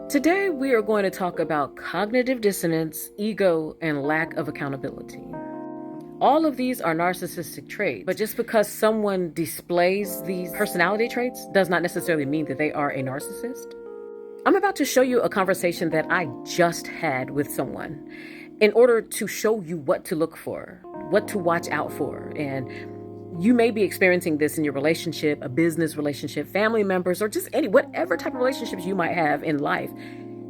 Today, we are going to talk about cognitive dissonance, ego, and lack of accountability. All of these are narcissistic traits, but just because someone displays these personality traits does not necessarily mean that they are a narcissist. I'm about to show you a conversation that I just had with someone in order to show you what to look for, what to watch out for, and you may be experiencing this in your relationship, a business relationship, family members, or just whatever type of relationships you might have in life.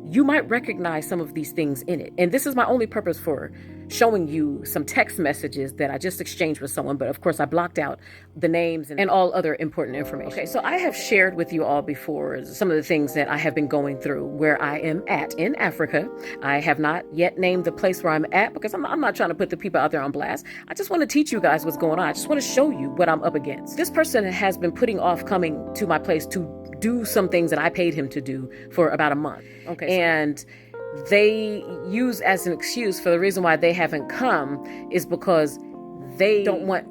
You might recognize some of these things in it. And this is my only purpose for showing you some text messages that I just exchanged with someone. But of course, I blocked out the names and all other important information. Okay, so I have shared with you all before some of the things that I have been going through where I am at in Africa. I have not yet named the place where I'm at because I'm not trying to put the people out there on blast. I just want to teach you guys what's going on. I just want to show you what I'm up against. This person has been putting off coming to my place to do some things that I paid him to do for about a month. Okay. And they use as an excuse for the reason why they haven't come is because they don't want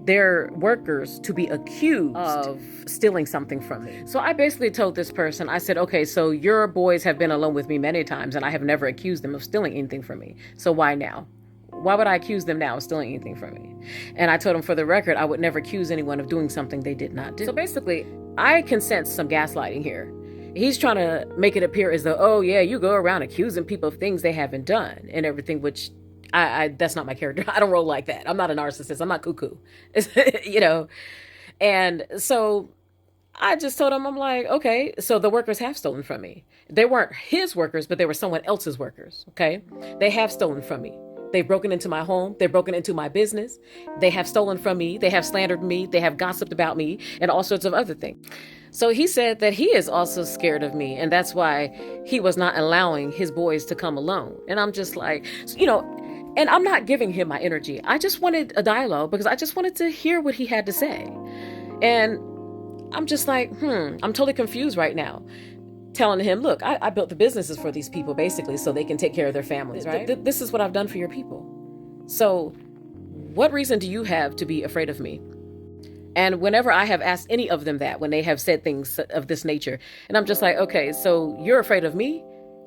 their workers to be accused of stealing something from me. So I basically told this person, I said, okay, so your boys have been alone with me many times and I have never accused them of stealing anything from me. So why now? Why would I accuse them now of stealing anything from me? And I told them, for the record, I would never accuse anyone of doing something they did not do. So basically, I can sense some gaslighting here. He's trying to make it appear as though, oh yeah, you go around accusing people of things they haven't done and everything, which I that's not my character. I don't roll like that. I'm not a narcissist. I'm not cuckoo, And so I just told him, I'm like, okay, so the workers have stolen from me. They weren't his workers, but they were someone else's workers. Okay. They have stolen from me. They've broken into my home. They've broken into my business. They have stolen from me. They have slandered me. They have gossiped about me and all sorts of other things. So he said that he is also scared of me. And that's why he was not allowing his boys to come alone. And I'm just like, and I'm not giving him my energy. I just wanted a dialogue because I just wanted to hear what he had to say. And I'm just like, I'm totally confused right now. Telling him, look, I built the businesses for these people basically so they can take care of their families, right? This is what I've done for your people. So what reason do you have to be afraid of me? And whenever I have asked any of them that, when they have said things of this nature, and I'm just like, okay, so you're afraid of me?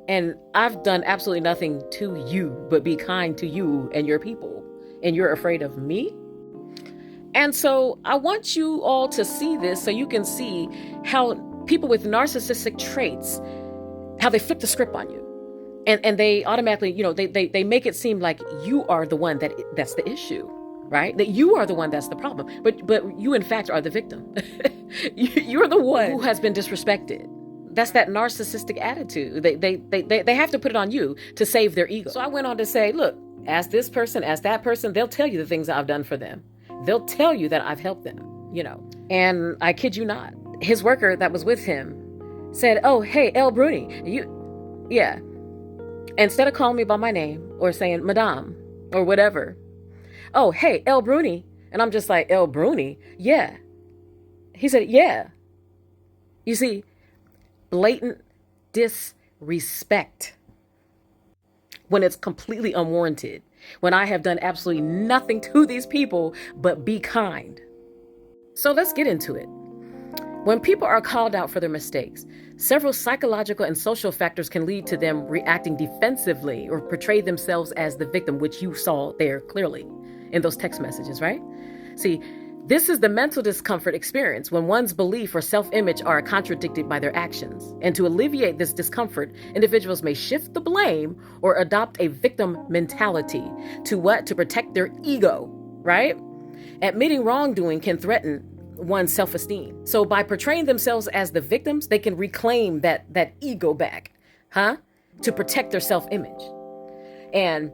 And I've done absolutely nothing to you but be kind to you and your people. And you're afraid of me? And so I want you all to see this so you can see how people with narcissistic traits, how they flip the script on you. And they automatically, they make it seem like you are the one that's the issue, right? That you are the one that's the problem. But you, in fact, are the victim. You're the one who has been disrespected. That's that narcissistic attitude. They have to put it on you to save their ego. So I went on to say, look, ask this person, ask that person. They'll tell you the things that I've done for them. They'll tell you that I've helped them, And I kid you not, his worker that was with him said, oh, hey, El Bruni, yeah. Instead of calling me by my name or saying Madame or whatever, oh, hey, El Bruni. And I'm just like, El Bruni? Yeah. He said, yeah. You see, blatant disrespect when it's completely unwarranted, when I have done absolutely nothing to these people but be kind. So let's get into it. When people are called out for their mistakes, several psychological and social factors can lead to them reacting defensively or portray themselves as the victim, which you saw there clearly in those text messages, right? See, this is the mental discomfort experience when one's belief or self-image are contradicted by their actions. And to alleviate this discomfort, individuals may shift the blame or adopt a victim mentality to protect their ego, right? Admitting wrongdoing can threaten one's self-esteem. So by portraying themselves as the victims, they can reclaim that ego back, to protect their self-image. And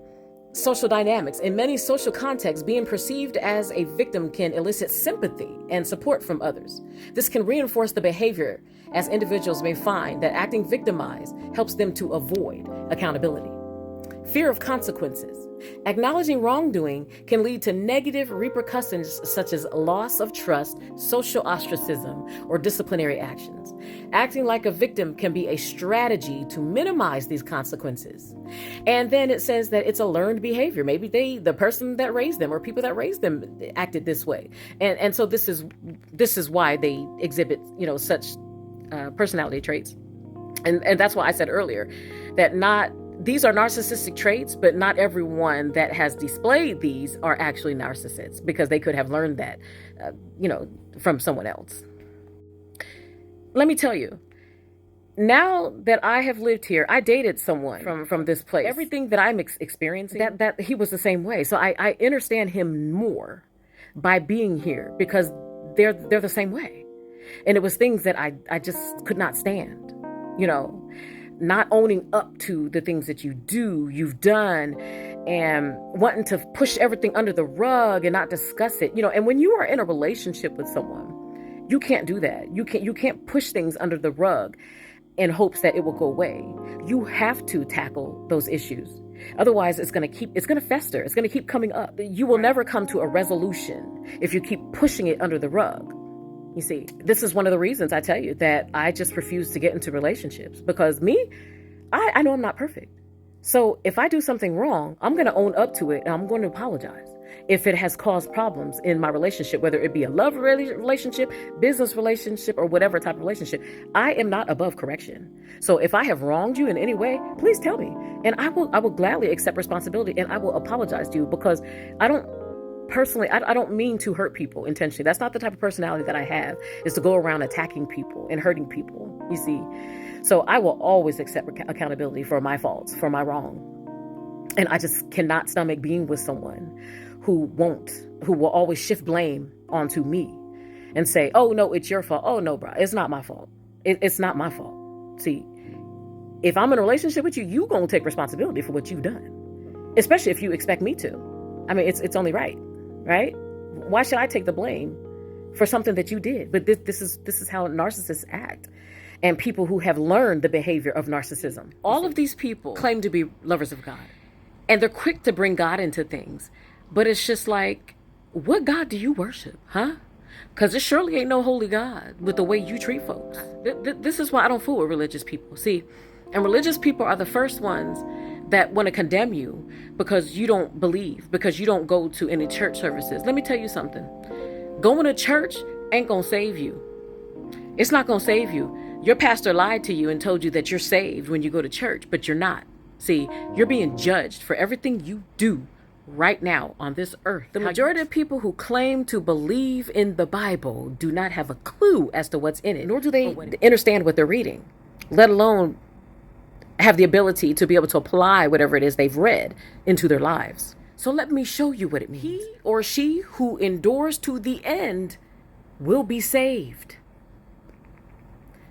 social dynamics. In many social contexts, being perceived as a victim can elicit sympathy and support from others. This can reinforce the behavior, as individuals may find that acting victimized helps them to avoid accountability. Fear of consequences. Acknowledging wrongdoing can lead to negative repercussions such as loss of trust, social ostracism, or disciplinary actions. Acting like a victim can be a strategy to minimize these consequences. And then it says that it's a learned behavior. Maybe the person that raised them or people that raised them acted this way. And so this is why they exhibit, such personality traits. And that's why I said earlier that these are narcissistic traits, but not everyone that has displayed these are actually narcissists, because they could have learned that, from someone else. Let me tell you, now that I have lived here, I dated someone from this place. Everything that I'm experiencing, that he was the same way. So I understand him more by being here, because they're the same way. And it was things that I just could not stand, not owning up to the things that you've done, and wanting to push everything under the rug and not discuss it, and when you are in a relationship with someone, you can't do that. You can't push things under the rug in hopes that it will go away. You have to tackle those issues. Otherwise, it's going to fester. It's going to keep coming up. You will never come to a resolution if you keep pushing it under the rug. You see, this is one of the reasons I tell you that I just refuse to get into relationships, because I know I'm not perfect. So if I do something wrong, I'm going to own up to it, and I'm going to apologize if it has caused problems in my relationship, whether it be a love relationship, business relationship, or whatever type of relationship. I am not above correction. So if I have wronged you in any way, please tell me, and I will gladly accept responsibility, and I will apologize to you, because I don't mean to hurt people intentionally. That's not the type of personality that I have, is to go around attacking people and hurting people, you see. So I will always accept accountability for my faults, for my wrong. And I just cannot stomach being with someone who will always shift blame onto me and say, oh no, it's your fault. Oh no, bro, it's not my fault. It's not my fault. See, if I'm in a relationship with you, you gonna take responsibility for what you've done, especially if you expect me to. I mean, it's only right? Why should I take the blame for something that you did? But this is how narcissists act, and people who have learned the behavior of narcissism. All of these people claim to be lovers of God, and they're quick to bring God into things. But it's just like, what God do you worship, huh? Because it surely ain't no holy God with the way you treat folks. This is why I don't fool with religious people. See, and religious people are the first ones that want to condemn you because you don't believe, because you don't go to any church services. Let me tell you something. Going to church ain't going to save you. It's not going to save you. Your pastor lied to you and told you that you're saved when you go to church, but you're not. See, you're being judged for everything you do right now on this earth. The majority of people who claim to believe in the Bible do not have a clue as to what's in it, nor do they understand what they're reading, let alone have the ability to be able to apply whatever it is they've read into their lives. So let me show you what it means. He or she who endures to the end will be saved.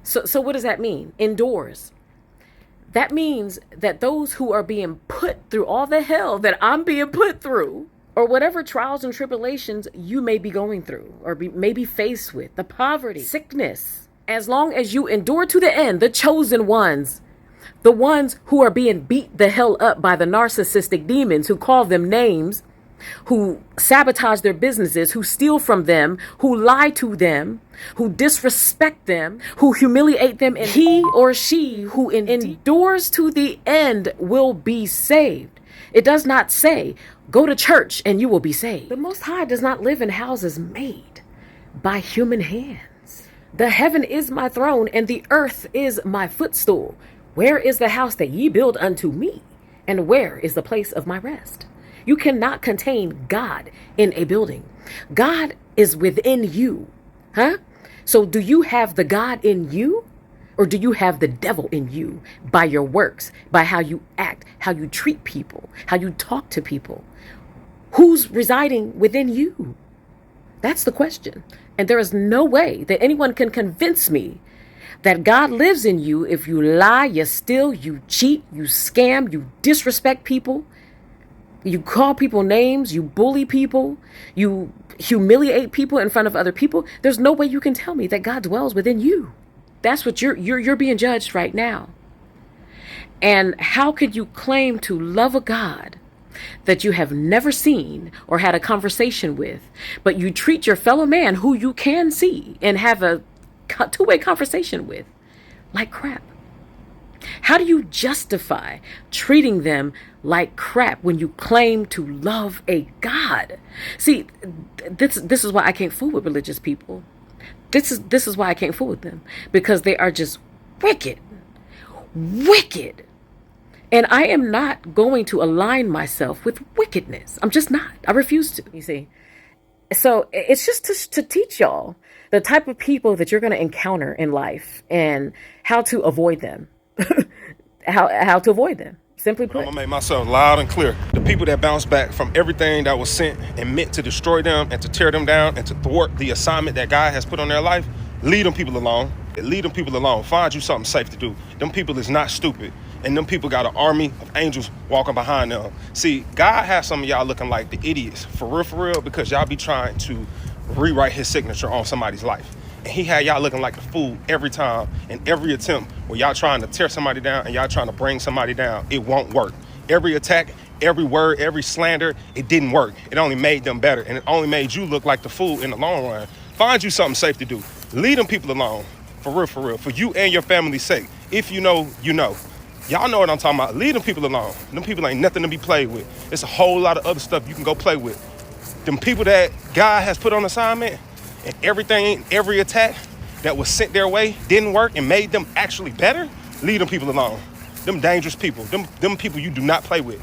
So what does that mean? Endures. That means that those who are being put through all the hell that I'm being put through, or whatever trials and tribulations you may be going through, or may be faced with, the poverty, sickness, as long as you endure to the end, the chosen ones, the ones who are being beat the hell up by the narcissistic demons who call them names, who sabotage their businesses, who steal from them, who lie to them, who disrespect them, who humiliate them, and he or she who endures to the end will be saved. It does not say, go to church and you will be saved. The Most High does not live in houses made by human hands. The heaven is my throne and the earth is my footstool. Where is the house that ye build unto me? And where is the place of my rest? You cannot contain God in a building. God is within you. Huh? So do you have the God in you? Or do you have the devil in you by your works, by how you act, how you treat people, how you talk to people? Who's residing within you? That's the question. And there is no way that anyone can convince me that God lives in you if you lie, you steal, you cheat, you scam, you disrespect people, you call people names, you bully people, you humiliate people in front of other people. There's no way you can tell me that God dwells within you. That's what you're being judged right now. And how could you claim to love a God that you have never seen or had a conversation with, but you treat your fellow man who you can see and have a two-way conversation with like crap? How do you justify treating them like crap when you claim to love a God? See, this is why I can't fool with religious people. This is why I can't fool with them, because they are just wicked. wicked. And I am not going to align myself with wickedness. I'm just not. I refuse to, you see. So it's just to teach y'all the type of people that you're going to encounter in life and how to avoid them. how to avoid them. Simply put. I'm gonna make myself loud and clear. The people that bounce back from everything that was sent and meant to destroy them and to tear them down and to thwart the assignment that God has put on their life, leave them people alone. Leave them people alone. Find you something safe to do. Them people is not stupid. And them people got an army of angels walking behind them. See, God has some of y'all looking like the idiots, for real, because y'all be trying to rewrite his signature on somebody's life. And he had y'all looking like a fool every time, and every attempt where y'all trying to tear somebody down and y'all trying to bring somebody down, it won't work. Every attack, every word, every slander, it didn't work. It only made them better, and it only made you look like the fool in the long run. Find you something safe to do. Leave them people alone, for real, for you and your family's sake. If you know, you know. Y'all know what I'm talking about. Leave them people alone. Them people ain't nothing to be played with. It's a whole lot of other stuff you can go play with. Them people that God has put on assignment, and everything, every attack that was sent their way didn't work and made them actually better, leave them people alone. Them dangerous people, them people you do not play with.